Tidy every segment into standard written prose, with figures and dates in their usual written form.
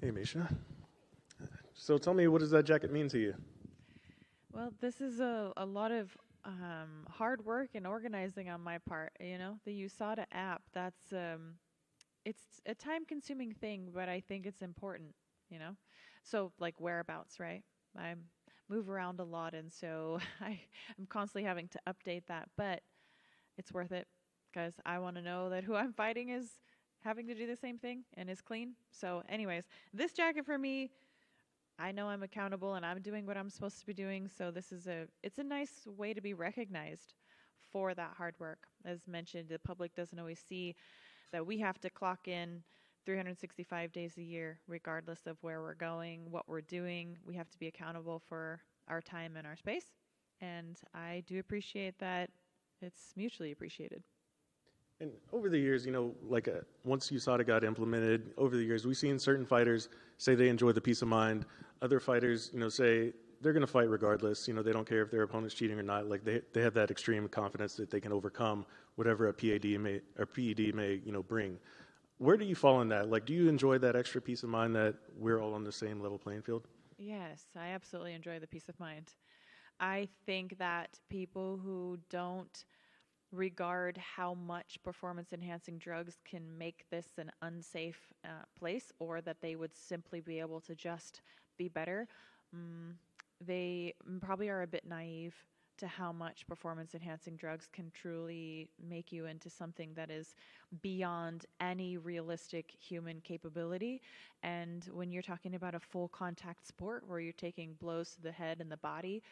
Hey, Misha. So tell me, what does that jacket mean to you? Well, this is a lot of hard work and organizing on my part. You know, the USADA app, it's a time consuming thing, but I think it's important, you know? So, like whereabouts, right? I move around a lot, and so I'm constantly having to update that, but it's worth it because I want to know that who I'm fighting is having to do the same thing and is clean. So, anyways, this jacket for me, I know I'm accountable and I'm doing what I'm supposed to be doing. So it's a nice way to be recognized for that hard work. As mentioned, the public doesn't always see that we have to clock in 365 days a year, regardless of where we're going, what we're doing. We have to be accountable for our time and our space. And I do appreciate that it's mutually appreciated. And over the years, once USADA got implemented, over the years, we've seen certain fighters say they enjoy the peace of mind. Other fighters, say they're going to fight regardless. They don't care if their opponent's cheating or not. Like they have that extreme confidence that they can overcome whatever a PED may, bring. Where do you fall in that? Like, do you enjoy that extra peace of mind that we're all on the same level playing field? Yes, I absolutely enjoy the peace of mind. I think that people who don't regard how much performance enhancing drugs can make this an unsafe place or that they would simply be able to just be better, mm, they probably are a bit naive to how much performance enhancing drugs can truly make you into something that is beyond any realistic human capability. And when you're talking about a full contact sport where you're taking blows to the head and the body,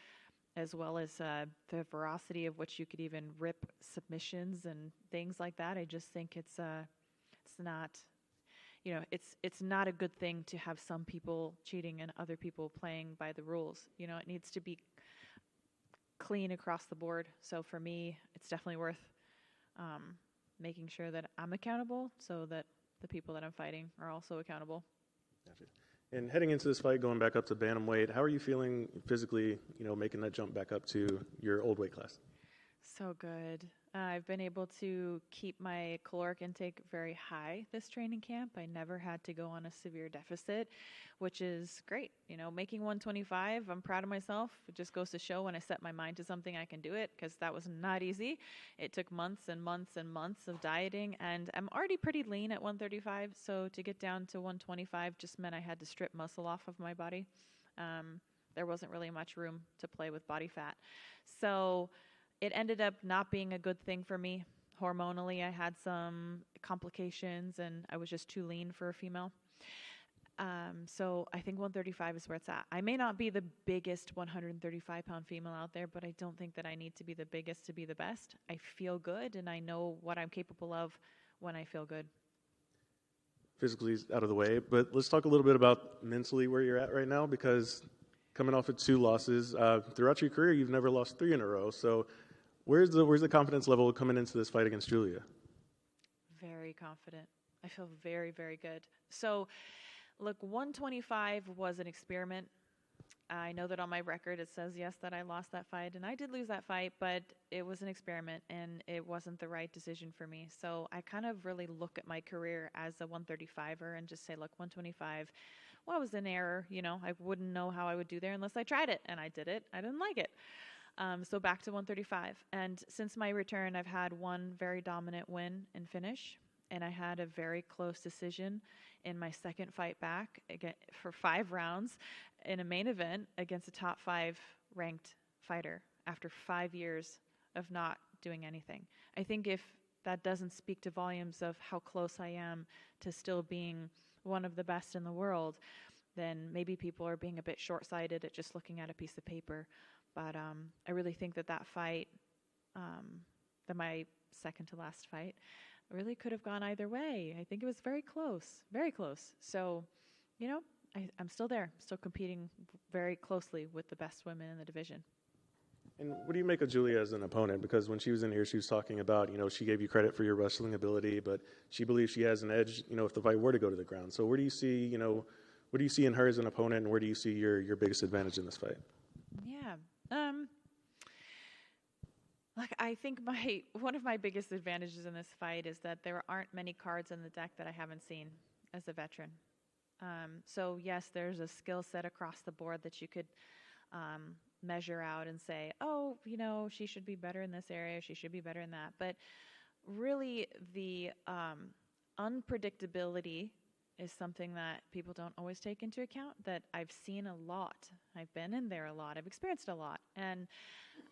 as well as the veracity of which you could even rip submissions and things like that. I just think it's not, it's not a good thing to have some people cheating and other people playing by the rules. It needs to be clean across the board. So for me, it's definitely worth um, making sure that I'm accountable, so that the people that I'm fighting are also accountable. Gotcha. And heading into this fight, going back up to bantamweight, how are you feeling physically, making that jump back up to your old weight class? So good. I've been able to keep my caloric intake very high this training camp. I never had to go on a severe deficit, which is great. Making 125, I'm proud of myself. It just goes to show when I set my mind to something, I can do it, because that was not easy. It took months and months and months of dieting, and I'm already pretty lean at 135. So to get down to 125 just meant I had to strip muscle off of my body. There wasn't really much room to play with body fat. So it ended up not being a good thing for me. Hormonally, I had some complications and I was just too lean for a female. So I think 135 is where it's at. I may not be the biggest 135-pound female out there, but I don't think that I need to be the biggest to be the best. I feel good and I know what I'm capable of when I feel good. Physically is out of the way, but let's talk a little bit about mentally where you're at right now, because coming off of two losses throughout your career, you've never lost three in a row. So where's the confidence level coming into this fight against Julia? Very confident. I feel very, very good. So, look, 125 was an experiment. I know that on my record it says, yes, that I lost that fight, and I did lose that fight, but it was an experiment, and it wasn't the right decision for me. So I kind of really look at my career as a 135er and just say, look, 125, well, it was an error. I wouldn't know how I would do there unless I tried it, and I did it. I didn't like it. So back to 135. And since my return, I've had one very dominant win and finish, and I had a very close decision in my second fight back again for 5 rounds in a main event against a top 5 ranked fighter after 5 years of not doing anything. I think if that doesn't speak to volumes of how close I am to still being one of the best in the world, then maybe people are being a bit short-sighted at just looking at a piece of paper. But I really think that fight, that my second to last fight, really could have gone either way. I think it was very close, very close. So, I'm still there, still competing very closely with the best women in the division. And what do you make of Julia as an opponent? Because when she was in here, she was talking about, she gave you credit for your wrestling ability, but she believes she has an edge, if the fight were to go to the ground. So where do you see, what do you see in her as an opponent, and where do you see your biggest advantage in this fight? Yeah. Like, I think one of my biggest advantages in this fight is that there aren't many cards in the deck that I haven't seen as a veteran. So yes, there's a skill set across the board that you could measure out and say, oh, she should be better in this area, she should be better in that. But really, the unpredictability is something that people don't always take into account, that I've seen a lot. I've been in there a lot. I've experienced a lot. And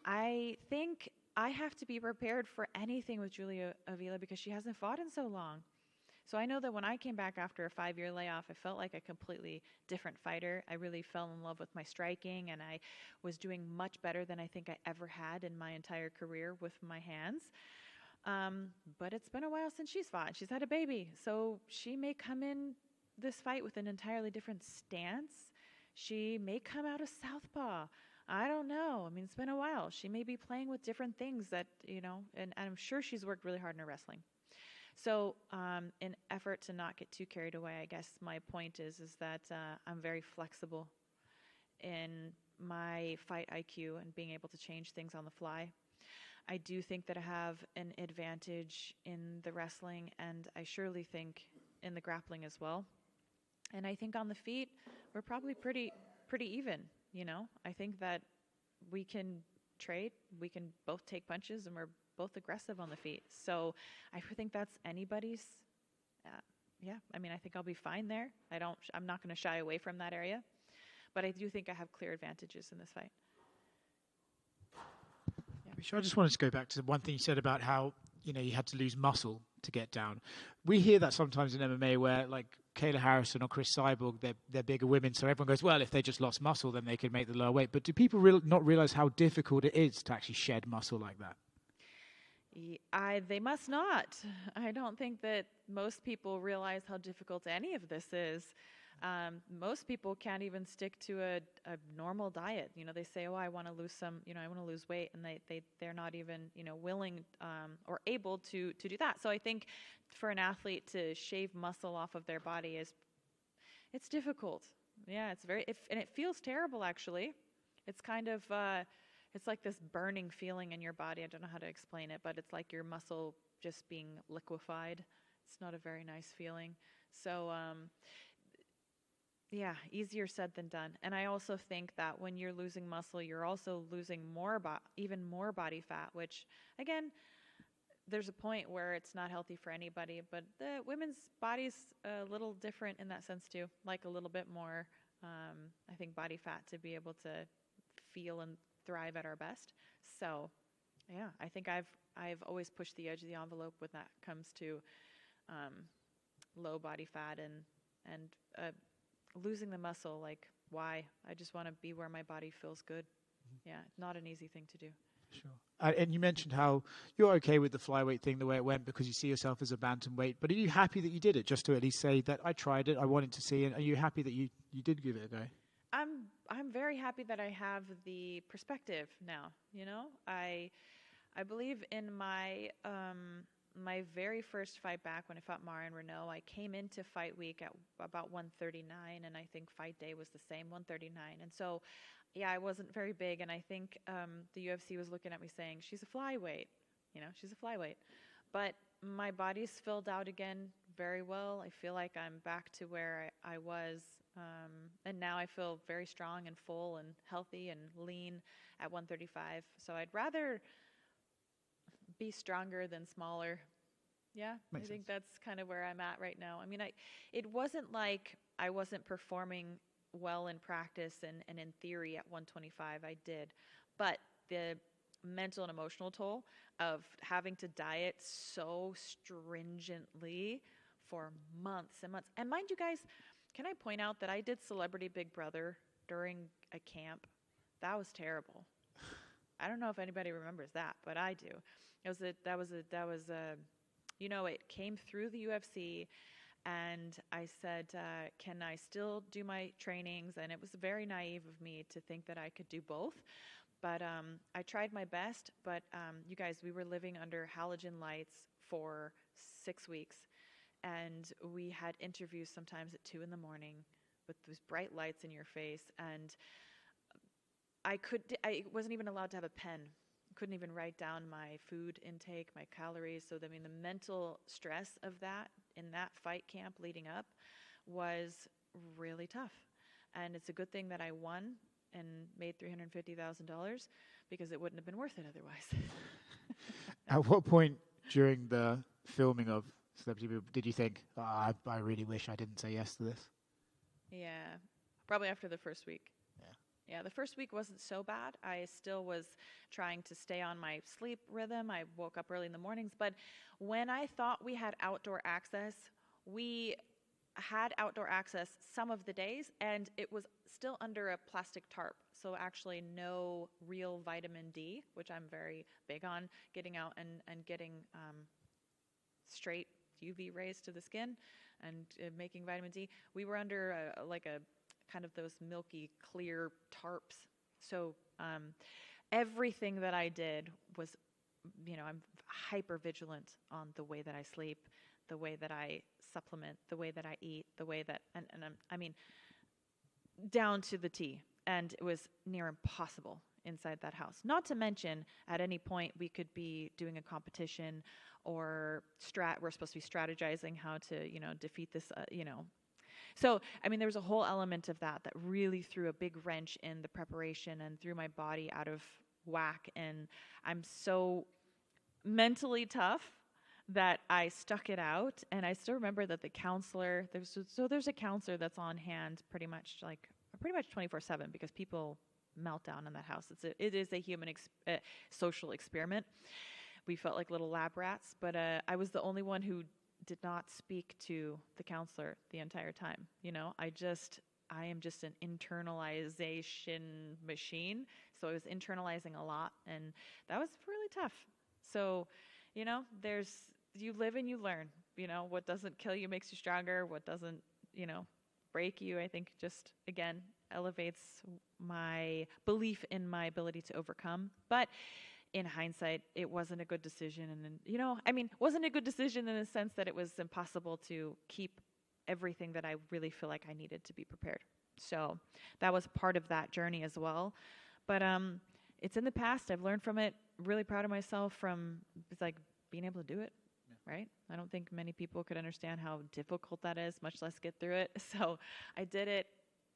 I think I have to be prepared for anything with Julia Avila because she hasn't fought in so long. So I know that when I came back after a 5-year layoff, I felt like a completely different fighter. I really fell in love with my striking, and I was doing much better than I think I ever had in my entire career with my hands. But it's been a while since she's fought. She's had a baby. So she may come in this fight with an entirely different stance. She may come out a southpaw. I don't know. I mean, it's been a while. She may be playing with different things that, and I'm sure she's worked really hard in her wrestling. So in effort to not get too carried away, I guess my point is that I'm very flexible in my fight IQ and being able to change things on the fly. I do think that I have an advantage in the wrestling, and I surely think in the grappling as well. And I think on the feet, we're probably pretty even, I think that we can trade, we can both take punches, and we're both aggressive on the feet. So I think that's anybody's, I think I'll be fine there. I'm not going to shy away from that area, but I do think I have clear advantages in this fight. I just wanted to go back to one thing you said about how, you had to lose muscle to get down. We hear that sometimes in MMA where, like, Kayla Harrison or Chris Cyborg, they're bigger women, so everyone goes, well, if they just lost muscle, then they could make the lower weight. But do people not realize how difficult it is to actually shed muscle like that? They must not. I don't think that most people realize how difficult any of this is. Most people can't even stick to a normal diet. They say, oh, I want to lose I want to lose weight, and they're not even, willing or able to do that. So I think for an athlete to shave muscle off of their body it's difficult. Yeah, and it feels terrible, actually. It's kind of, it's like this burning feeling in your body. I don't know how to explain it, but it's like your muscle just being liquefied. It's not a very nice feeling. So, yeah, easier said than done. And I also think that when you're losing muscle, you're also losing even more body fat, which, again, there's a point where it's not healthy for anybody, but the women's body's a little different in that sense too, like a little bit more, I think, body fat to be able to feel and thrive at our best. So, yeah, I think I've always pushed the edge of the envelope when that comes to low body fat and losing the muscle. Like, why? I just want to be where my body feels good. Yeah, not an easy thing to do. Sure. And you mentioned how you're okay with the flyweight thing the way it went because you see yourself as a bantamweight. But are you happy that you did it, just to at least say that I tried it, I wanted to see it? Are you happy that you did give it a go? I'm very happy that I have the perspective now. I believe in my my very first fight back when I fought Marion Renault. I came into fight week at about 139, and I think fight day was the same, 139. And so, yeah, I wasn't very big, and I think the UFC was looking at me saying, she's a flyweight. She's a flyweight. But my body's filled out again very well. I feel like I'm back to where I was. And now I feel very strong and full and healthy and lean at 135. So I'd rather be stronger than smaller. Yeah, Makes I think sense. that's kind of where I'm at right now. I mean, it wasn't like I wasn't performing well in practice and in theory at 125. I did. But the mental and emotional toll of having to diet so stringently for months and months. And mind you guys, can I point out that I did Celebrity Big Brother during a camp? That was terrible. I don't know if anybody remembers that, but I do. It came through the UFC, and I said, can I still do my trainings? And it was very naive of me to think that I could do both. But I tried my best. But you guys, we were living under halogen lights for 6 weeks. And we had interviews sometimes at 2 a.m. with those bright lights in your face. And I wasn't even allowed to have a pen. Couldn't even write down my food intake, my calories. So, the mental stress of that in that fight camp leading up was really tough. And it's a good thing that I won and made $350,000 because it wouldn't have been worth it otherwise. At what point during the filming of Celebrity Boob did you think, I really wish I didn't say yes to this? Yeah, probably after the first week. Yeah. Yeah, the first week wasn't so bad. I still was trying to stay on my sleep rhythm. I woke up early in the mornings. But when I thought we had outdoor access, we had outdoor access some of the days, and it was still under a plastic tarp. So actually no real vitamin D, which I'm very big on, getting out and getting straight UV rays to the skin and making vitamin D. We were under a kind of those milky clear tarps. So everything that I did was, I'm hyper vigilant on the way that I sleep, the way that I supplement, the way that I eat, the way that, I mean, down to the T. And it was near impossible inside that house. Not to mention, at any point, we could be doing a competition or we're supposed to be strategizing how to, defeat this, So, there was a whole element of that really threw a big wrench in the preparation and threw my body out of whack. And I'm so mentally tough that I stuck it out. And I still remember that the counselor, there's a counselor that's on hand pretty much 24/7 because people melt down in that house. It is a human social experiment. We felt like little lab rats, but I was the only one who did not speak to the counselor the entire time. I am just an internalization machine. So I was internalizing a lot, and that was really tough. So, you live and you learn. What doesn't kill you makes you stronger. What doesn't, break you, I think just, again, elevates my belief in my ability to overcome. But in hindsight, it wasn't a good decision. And wasn't a good decision in the sense that it was impossible to keep everything that I really feel like I needed to be prepared. So that was part of that journey as well. But it's in the past. I've learned from it. Really proud of myself from being able to do it. Yeah. Right? I don't think many people could understand how difficult that is, much less get through it. So I did it.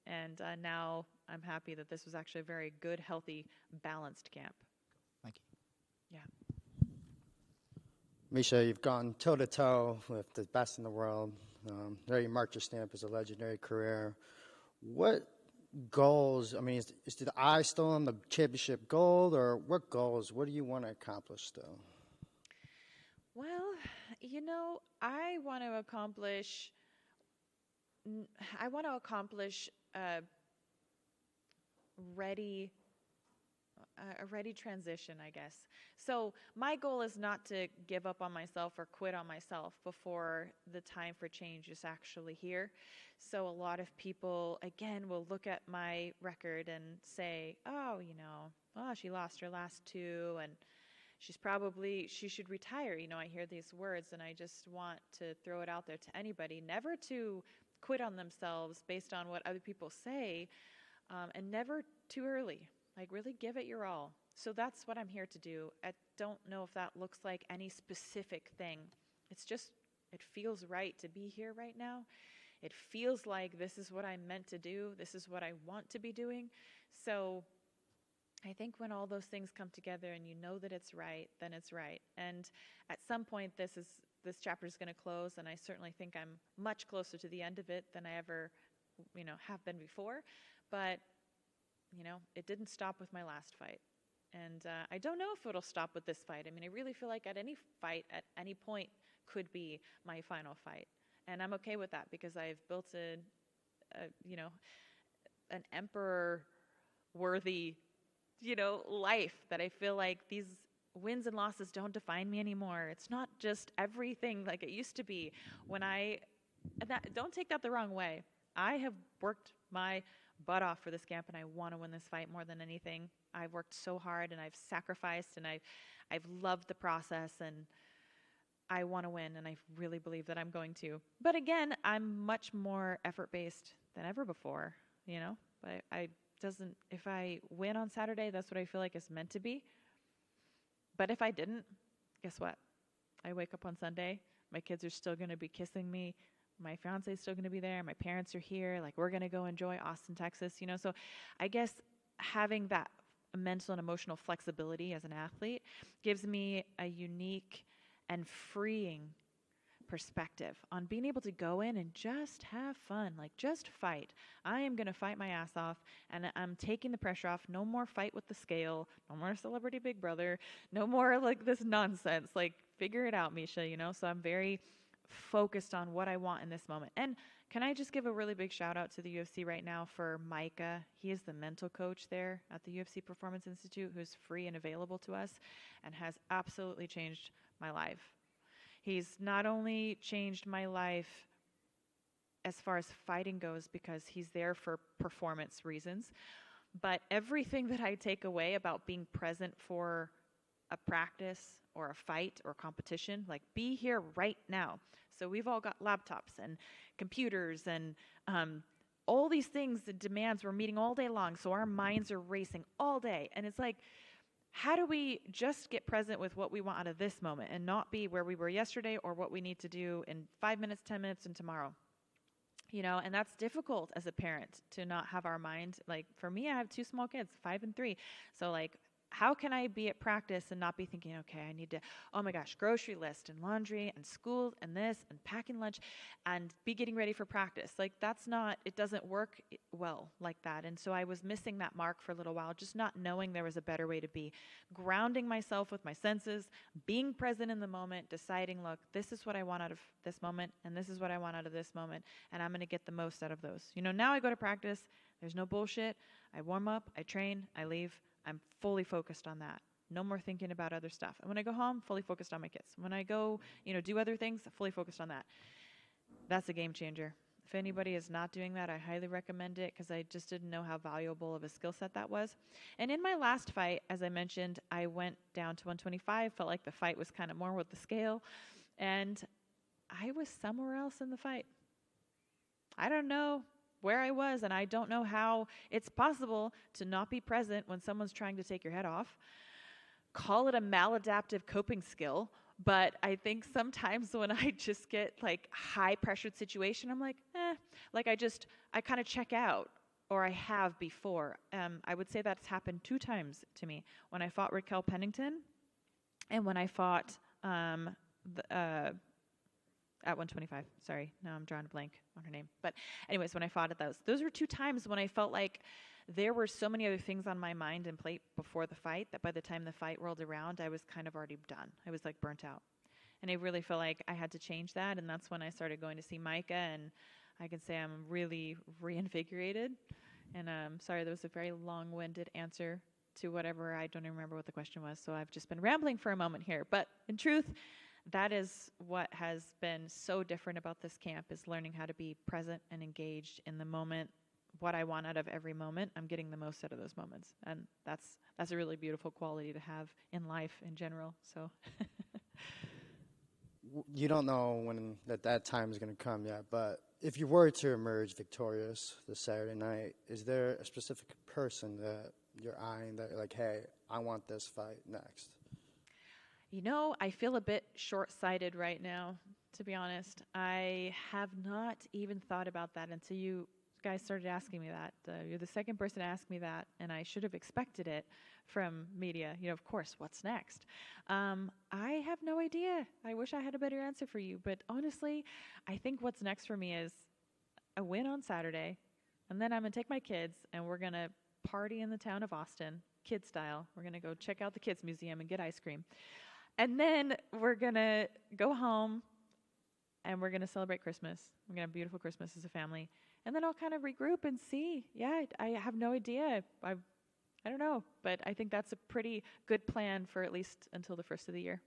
And now I'm happy that this was actually a very good, healthy, balanced camp. Thank you. Yeah. Miesha, you've gone toe-to-toe with the best in the world. There you marked your stamp as a legendary career. What goals, is the eye still on the championship gold, or what what do you want to accomplish still? Well, I want to accomplish a ready transition, I guess. So my goal is not to give up on myself or quit on myself before the time for change is actually here. So a lot of people, again, will look at my record and say, oh, she lost her last two and she should retire. I hear these words and I just want to throw it out there to anybody, never to quit on themselves based on what other people say, and never too early. Really give it your all. So that's what I'm here to do. I don't know if that looks like any specific thing. It's just, it feels right to be here right now. It feels like this is what I'm meant to do. This is what I want to be doing. So I think when all those things come together and you know that it's right, then it's right. And at some point, this chapter is going to close, and I certainly think I'm much closer to the end of it than I ever, have been before. But it didn't stop with my last fight. And I don't know if it'll stop with this fight. I really feel like at any fight, at any point, could be my final fight. And I'm okay with that because I've built an emperor-worthy, life that I feel like these wins and losses don't define me anymore. It's not just everything like it used to be. Don't take that the wrong way. I have worked my butt off for this camp, and I want to win this fight more than anything. I've worked so hard, and I've sacrificed, and I've loved the process, and I want to win, and I really believe that I'm going to. But again, I'm much more effort-based than ever before, But if I win on Saturday, that's what I feel like it's meant to be. But if I didn't, guess what? I wake up on Sunday, my kids are still going to be kissing me, My fiance is still going to be there. My parents are here. Like, we're going to go enjoy Austin, Texas, you know? So I guess having that mental and emotional flexibility as an athlete gives me a unique and freeing perspective on being able to go in and just have fun, like just fight. I am going to fight my ass off, and I'm taking the pressure off. No more fight with the scale, no more celebrity Big Brother, no more like this nonsense. Like, figure it out, Miesha, you know? So I'm very focused on what I want in this moment. And can I just give a really big shout out to the UFC right now for Micah? He is the mental coach there at the UFC Performance Institute, who's free and available to us and has absolutely changed my life. He's not only changed my life as far as fighting goes because he's there for performance reasons, but everything that I take away about being present for a practice or a fight or competition, like, be here right now. So we've all got laptops and computers and all these things, the demands we're meeting all day long. So our minds are racing all day. And it's like, how do we just get present with what we want out of this moment and not be where we were yesterday or what we need to do in 5 minutes, 10 minutes, and tomorrow? You know, and that's difficult as a parent to not have our mind. Like, for me, I have 2 small kids, 5 and 3. So, like, how can I be at practice and not be thinking, okay, I need to, oh my gosh, grocery list and laundry and school and this and packing lunch and be getting ready for practice? Like, that's not, it doesn't work well like that. And so I was missing that mark for a little while, just not knowing there was a better way to be. Grounding myself with my senses, being present in the moment, deciding, look, this is what I want out of this moment and this is what I want out of this moment, and I'm going to get the most out of those. You know, now I go to practice, there's no bullshit. I warm up, I train, I leave. I'm fully focused on that. No more thinking about other stuff. And when I go home, fully focused on my kids. When I go, you know, do other things, fully focused on that. That's a game changer. If anybody is not doing that, I highly recommend it because I just didn't know how valuable of a skill set that was. And in my last fight, as I mentioned, I went down to 125, felt like the fight was kind of more with the scale, and I was somewhere else in the fight. I don't know where I was, and I don't know how it's possible to not be present when someone's trying to take your head off. Call it a maladaptive coping skill, but I think sometimes when I just get like high pressured situation, I'm like, like I kind of check out, or I have before. I would say that's happened 2 times to me. When I fought Raquel Pennington and when I fought at 125. Sorry, now I'm drawing a blank on her name. But anyways, when I fought at those were 2 times when I felt like there were so many other things on my mind and plate before the fight that by the time the fight rolled around, I was kind of already done. I was like burnt out. And I really felt like I had to change that. And that's when I started going to see Micah. And I can say I'm really reinvigorated. And sorry, that was a very long-winded answer to whatever. I don't even remember what the question was. So I've just been rambling for a moment here. But in truth, that is what has been so different about this camp, is learning how to be present and engaged in the moment. What I want out of every moment, I'm getting the most out of those moments. And that's a really beautiful quality to have in life in general. So You don't know when that time is going to come yet, but if you were to emerge victorious this Saturday night, is there a specific person that you're eyeing that you're like, hey, I want this fight next? You know, I feel a bit short-sighted right now, to be honest. I have not even thought about that until you guys started asking me that. You're the second person to ask me that, and I should have expected it from media. You know, of course, what's next? I have no idea. I wish I had a better answer for you, but honestly, I think what's next for me is a win on Saturday, and then I'm going to take my kids, and we're going to party in the town of Austin, kid style. We're going to go check out the kids museum and get ice cream. And then we're going to go home and we're going to celebrate Christmas. We're going to have a beautiful Christmas as a family. And then I'll kind of regroup and see. Yeah, I have no idea. I don't know. But I think that's a pretty good plan for at least until the first of the year.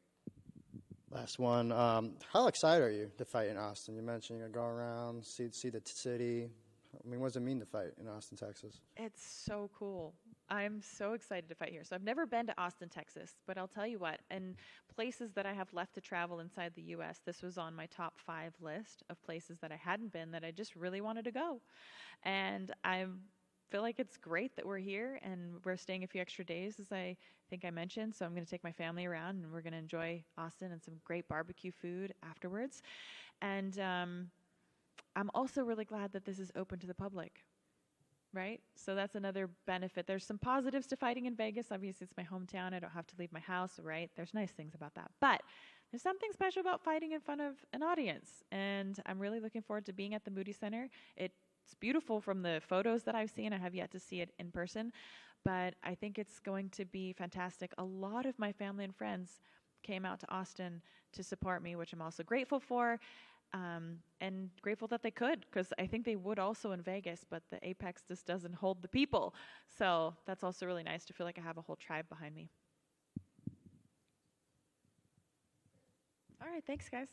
Last one. How excited are you to fight in Austin? You mentioned you're going to go around, see the city. I mean, what does it mean to fight in Austin, Texas? It's so cool. I'm so excited to fight here. So I've never been to Austin, Texas, but I'll tell you what, in places that I have left to travel inside the U.S., this was on my top 5 list of places that I hadn't been that I just really wanted to go. And I feel like it's great that we're here and we're staying a few extra days, as I think I mentioned. So I'm going to take my family around and we're going to enjoy Austin and some great barbecue food afterwards. And I'm also really glad that this is open to the public, right? So that's another benefit. There's some positives to fighting in Vegas. Obviously, it's my hometown. I don't have to leave my house, right? There's nice things about that. But there's something special about fighting in front of an audience. And I'm really looking forward to being at the Moody Center. It's beautiful from the photos that I've seen. I have yet to see it in person. But I think it's going to be fantastic. A lot of my family and friends came out to Austin to support me, which I'm also grateful for. And grateful that they could, because I think they would also in Vegas, but the Apex just doesn't hold the people. So that's also really nice to feel like I have a whole tribe behind me. All right, thanks, guys.